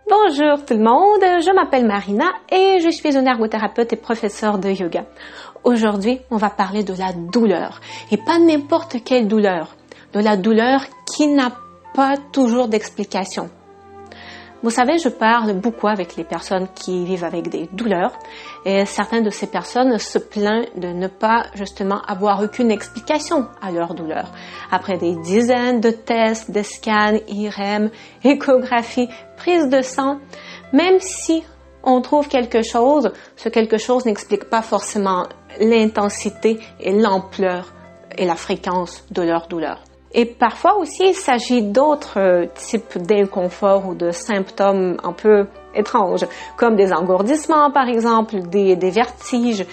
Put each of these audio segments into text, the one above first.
Bonjour tout le monde, je m'appelle Marina et je suis une ergothérapeute et professeure de yoga. Aujourd'hui, on va parler de la douleur et pas n'importe quelle douleur, de la douleur qui n'a pas toujours d'explication. Vous savez, je parle beaucoup avec les personnes qui vivent avec des douleurs et certaines de ces personnes se plaignent de ne pas justement avoir aucune explication à leur douleur. Après des dizaines de tests, de scans, IRM, échographies, prises de sang, même si on trouve quelque chose, ce quelque chose n'explique pas forcément l'intensité et l'ampleur et la fréquence de leur douleur. Et parfois aussi, il s'agit d'autres types d'inconfort ou de symptômes un peu étranges, comme des engourdissements par exemple, des vertiges,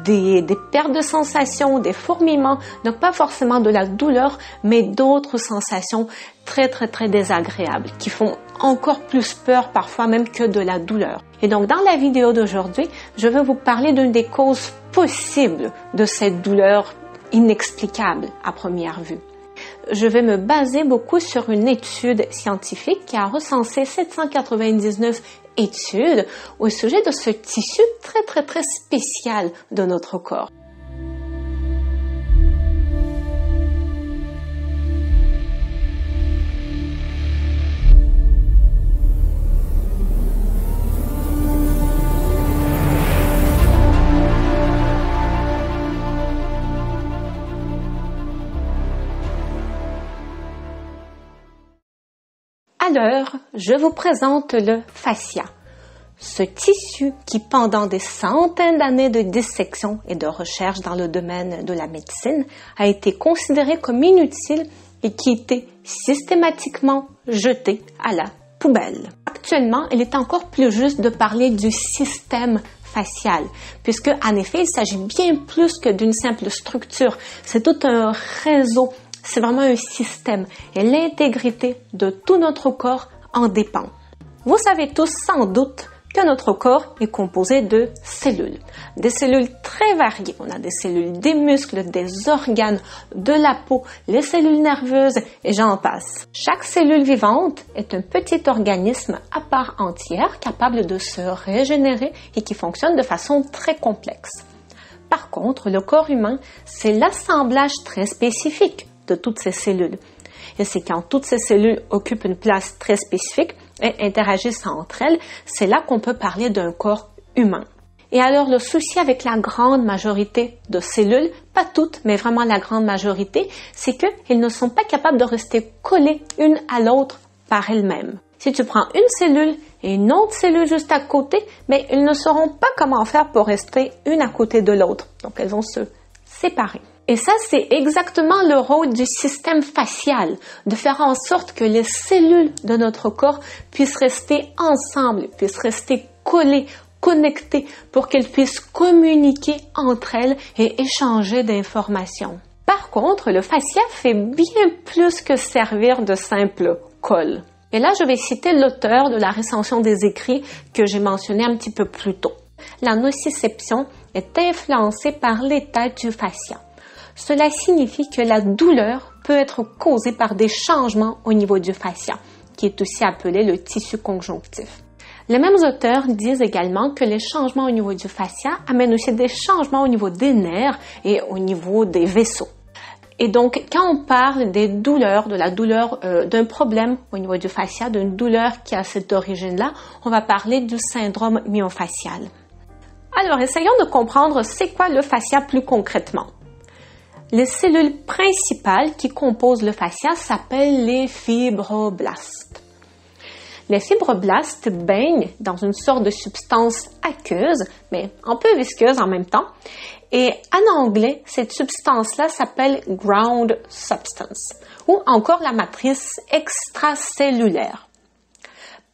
des pertes de sensations, des fourmillements, donc pas forcément de la douleur, mais d'autres sensations très désagréables qui font encore plus peur parfois même que de la douleur. Et donc dans la vidéo d'aujourd'hui, je vais vous parler d'une des causes possibles de cette douleur inexplicable à première vue. Je vais me baser beaucoup sur une étude scientifique qui a recensé 799 études au sujet de ce tissu très spécial de notre corps. Alors, je vous présente le fascia, ce tissu qui, pendant des centaines d'années de dissection et de recherche dans le domaine de la médecine, a été considéré comme inutile et qui était systématiquement jeté à la poubelle. Actuellement, il est encore plus juste de parler du système facial, puisque en effet, il s'agit bien plus que d'une simple structure. C'est tout un réseau. C'est vraiment un système et l'intégrité de tout notre corps en dépend. Vous savez tous sans doute que notre corps est composé de cellules. Des cellules très variées. On a des cellules des muscles, des organes, de la peau, les cellules nerveuses et j'en passe. Chaque cellule vivante est un petit organisme à part entière capable de se régénérer et qui fonctionne de façon très complexe. Par contre, le corps humain, c'est l'assemblage très spécifique de toutes ces cellules. Et c'est quand toutes ces cellules occupent une place très spécifique et interagissent entre elles, c'est là qu'on peut parler d'un corps humain. Et alors, le souci avec la grande majorité de cellules, pas toutes, mais vraiment la grande majorité, c'est qu'elles ne sont pas capables de rester collées une à l'autre par elles-mêmes. Si tu prends une cellule et une autre cellule juste à côté, mais elles ne sauront pas comment faire pour rester une à côté de l'autre. Donc, elles vont se séparer. Et ça, c'est exactement le rôle du système facial, de faire en sorte que les cellules de notre corps puissent rester ensemble, puissent rester collées, connectées, pour qu'elles puissent communiquer entre elles et échanger d'informations. Par contre, le fascia fait bien plus que servir de simple colle. Et là, je vais citer l'auteur de la recension des écrits que j'ai mentionné un petit peu plus tôt. La nociception est influencée par l'état du fascia. Cela signifie que la douleur peut être causée par des changements au niveau du fascia, qui est aussi appelé le tissu conjonctif. Les mêmes auteurs disent également que les changements au niveau du fascia amènent aussi des changements au niveau des nerfs et au niveau des vaisseaux. Et donc, quand on parle des douleurs, de la douleur d'un problème au niveau du fascia, d'une douleur qui a cette origine-là, on va parler du syndrome myofascial. Alors, essayons de comprendre c'est quoi le fascia plus concrètement. Les cellules principales qui composent le fascia s'appellent les fibroblastes. Les fibroblastes baignent dans une sorte de substance aqueuse, mais un peu visqueuse en même temps. Et en anglais, cette substance-là s'appelle ground substance, ou encore la matrice extracellulaire.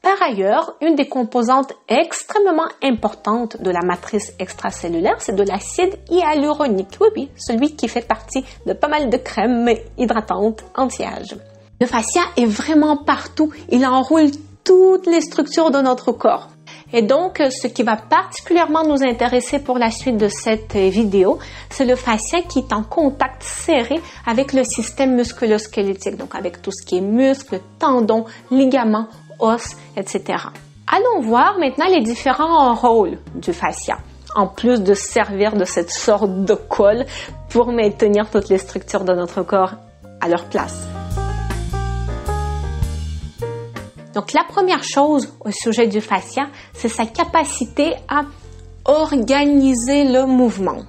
Par ailleurs, une des composantes extrêmement importantes de la matrice extracellulaire, c'est de l'acide hyaluronique. Oui, celui qui fait partie de pas mal de crèmes hydratantes anti-âge. Le fascia est vraiment partout. Il enroule toutes les structures de notre corps. Et donc, ce qui va particulièrement nous intéresser pour la suite de cette vidéo, c'est le fascia qui est en contact serré avec le système musculo-squelettique, donc avec tout ce qui est muscles, tendons, ligaments, os, etc. Allons voir maintenant les différents rôles du fascia, en plus de servir de cette sorte de colle pour maintenir toutes les structures de notre corps à leur place. Donc la première chose au sujet du fascia, c'est sa capacité à organiser le mouvement.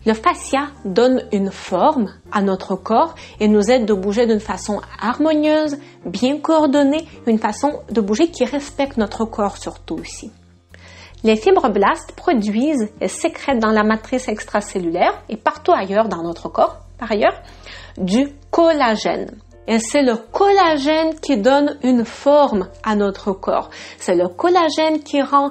Le fascia donne une forme à notre corps et nous aide de bouger d'une façon harmonieuse, bien coordonnée, une façon de bouger qui respecte notre corps surtout aussi. Les fibroblastes produisent et sécrètent dans la matrice extracellulaire et partout ailleurs dans notre corps, par ailleurs, du collagène. Et c'est le collagène qui donne une forme à notre corps. C'est le collagène qui rend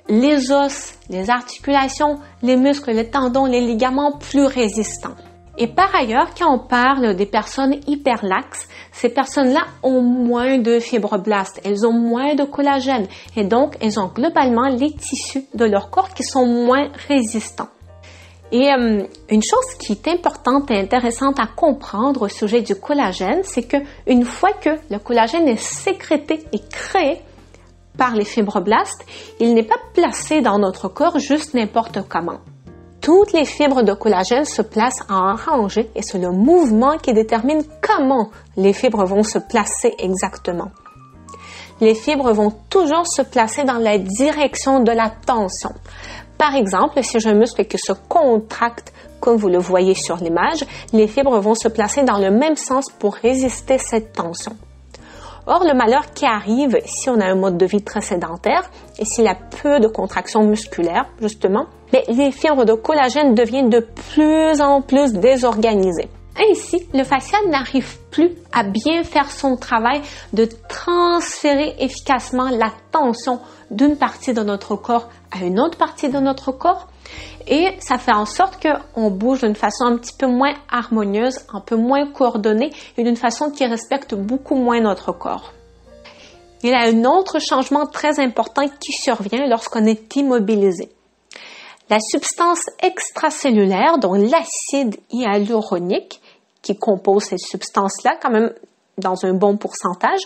les os, les articulations, les muscles, les tendons, les ligaments plus résistants. Et par ailleurs, quand on parle des personnes hyperlaxes, ces personnes-là ont moins de fibroblastes, elles ont moins de collagène et donc elles ont globalement les tissus de leur corps qui sont moins résistants. Et une chose qui est importante et intéressante à comprendre au sujet du collagène, c'est que une fois que le collagène est sécrété et créé par les fibroblastes, il n'est pas placé dans notre corps juste n'importe comment. Toutes les fibres de collagène se placent en rangée et c'est le mouvement qui détermine comment les fibres vont se placer exactement. Les fibres vont toujours se placer dans la direction de la tension. Par exemple, si j'ai un muscle qui se contracte, comme vous le voyez sur l'image, les fibres vont se placer dans le même sens pour résister cette tension. Or, le malheur qui arrive si on a un mode de vie très sédentaire et s'il y a peu de contractions musculaires, justement, les fibres de collagène deviennent de plus en plus désorganisées. Ainsi, le fascia n'arrive plus à bien faire son travail de transférer efficacement la tension d'une partie de notre corps à une autre partie de notre corps et ça fait en sorte qu'on bouge d'une façon un petit peu moins harmonieuse, un peu moins coordonnée et d'une façon qui respecte beaucoup moins notre corps. Il y a un autre changement très important qui survient lorsqu'on est immobilisé. La substance extracellulaire, dont l'acide hyaluronique, qui compose cette substance-là, quand même dans un bon pourcentage,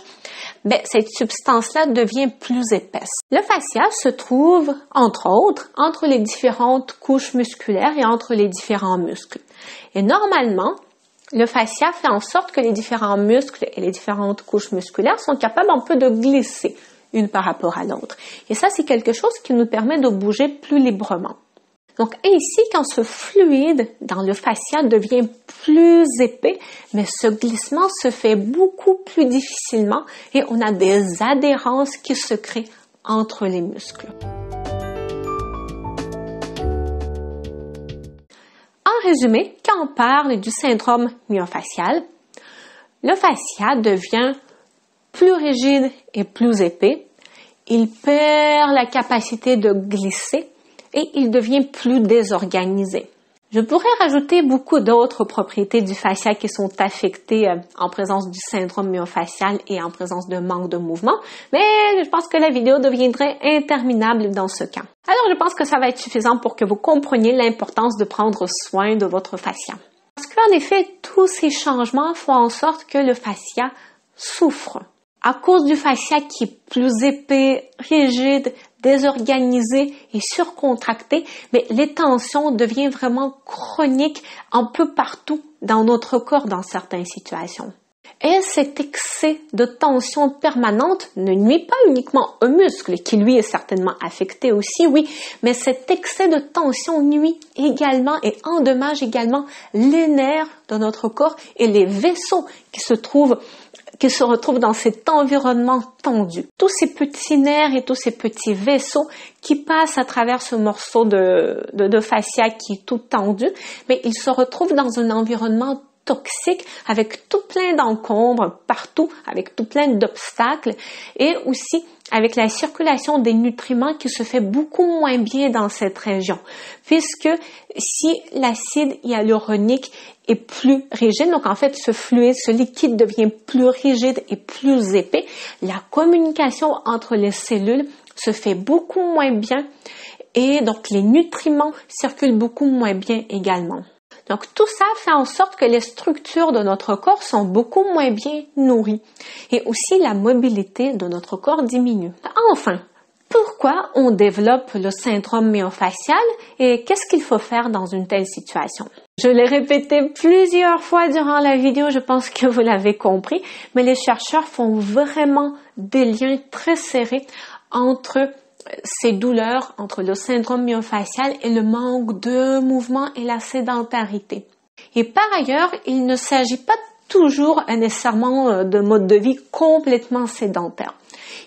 cette substance-là devient plus épaisse. Le fascia se trouve, entre autres, entre les différentes couches musculaires et entre les différents muscles. Et normalement, le fascia fait en sorte que les différents muscles et les différentes couches musculaires sont capables un peu de glisser une par rapport à l'autre. Et ça, c'est quelque chose qui nous permet de bouger plus librement. Donc ainsi, quand ce fluide dans le fascia devient plus épais, mais ce glissement se fait beaucoup plus difficilement et on a des adhérences qui se créent entre les muscles. En résumé, quand on parle du syndrome myofascial, le fascia devient plus rigide et plus épais, il perd la capacité de glisser et il devient plus désorganisé. Je pourrais rajouter beaucoup d'autres propriétés du fascia qui sont affectées en présence du syndrome myofascial et en présence de manque de mouvement, mais je pense que la vidéo deviendrait interminable dans ce cas. Alors je pense que ça va être suffisant pour que vous compreniez l'importance de prendre soin de votre fascia. Parce qu'en effet, tous ces changements font en sorte que le fascia souffre. À cause du fascia qui est plus épais, rigide, désorganisé et surcontracté, mais les tensions deviennent vraiment chroniques un peu partout dans notre corps dans certaines situations. Et cet excès de tension permanente ne nuit pas uniquement au muscle, qui lui est certainement affecté aussi, oui, mais cet excès de tension nuit également et endommage également les nerfs de notre corps et les vaisseaux qui se retrouvent dans cet environnement tendu. Tous ces petits nerfs et tous ces petits vaisseaux qui passent à travers ce morceau de fascia qui est tout tendu, mais ils se retrouvent dans un environnement toxique avec tout plein d'encombres partout, avec tout plein d'obstacles et aussi avec la circulation des nutriments qui se fait beaucoup moins bien dans cette région. Puisque si l'acide hyaluronique est plus rigide, donc en fait ce fluide, ce liquide devient plus rigide et plus épais, la communication entre les cellules se fait beaucoup moins bien et donc les nutriments circulent beaucoup moins bien également. Donc tout ça fait en sorte que les structures de notre corps sont beaucoup moins bien nourries et aussi la mobilité de notre corps diminue. Enfin, pourquoi on développe le syndrome myofascial et qu'est-ce qu'il faut faire dans une telle situation? Je l'ai répété plusieurs fois durant la vidéo, je pense que vous l'avez compris, mais les chercheurs font vraiment des liens très serrés entre ces douleurs, entre le syndrome myofascial et le manque de mouvement et la sédentarité. Et par ailleurs, il ne s'agit pas toujours nécessairement de mode de vie complètement sédentaire.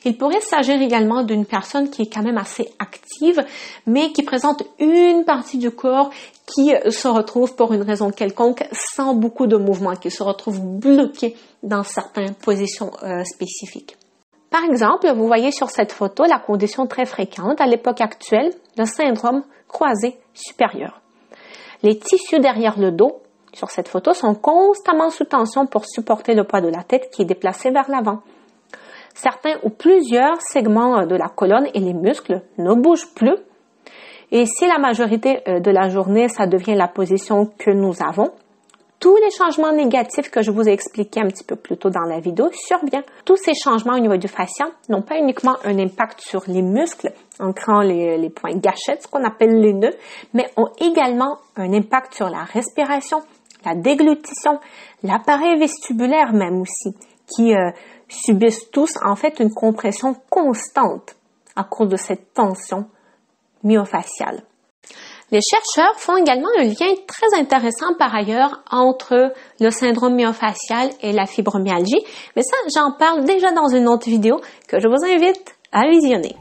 Il pourrait s'agir également d'une personne qui est quand même assez active, mais qui présente une partie du corps qui se retrouve pour une raison quelconque sans beaucoup de mouvement, qui se retrouve bloqué dans certaines positions spécifiques. Par exemple, vous voyez sur cette photo la condition très fréquente à l'époque actuelle, le syndrome croisé supérieur. Les tissus derrière le dos, sur cette photo, sont constamment sous tension pour supporter le poids de la tête qui est déplacé vers l'avant. Certains ou plusieurs segments de la colonne et les muscles ne bougent plus. Et si la majorité de la journée, ça devient la position que nous avons, tous les changements négatifs que je vous ai expliqués un petit peu plus tôt dans la vidéo surviennent. Tous ces changements au niveau du fascia n'ont pas uniquement un impact sur les muscles, en créant les points gâchettes, ce qu'on appelle les nœuds, mais ont également un impact sur la respiration, la déglutition, l'appareil vestibulaire même aussi, qui subissent tous en fait une compression constante à cause de cette tension myofasciale. Les chercheurs font également un lien très intéressant par ailleurs entre le syndrome myofascial et la fibromyalgie, mais ça j'en parle déjà dans une autre vidéo que je vous invite à visionner.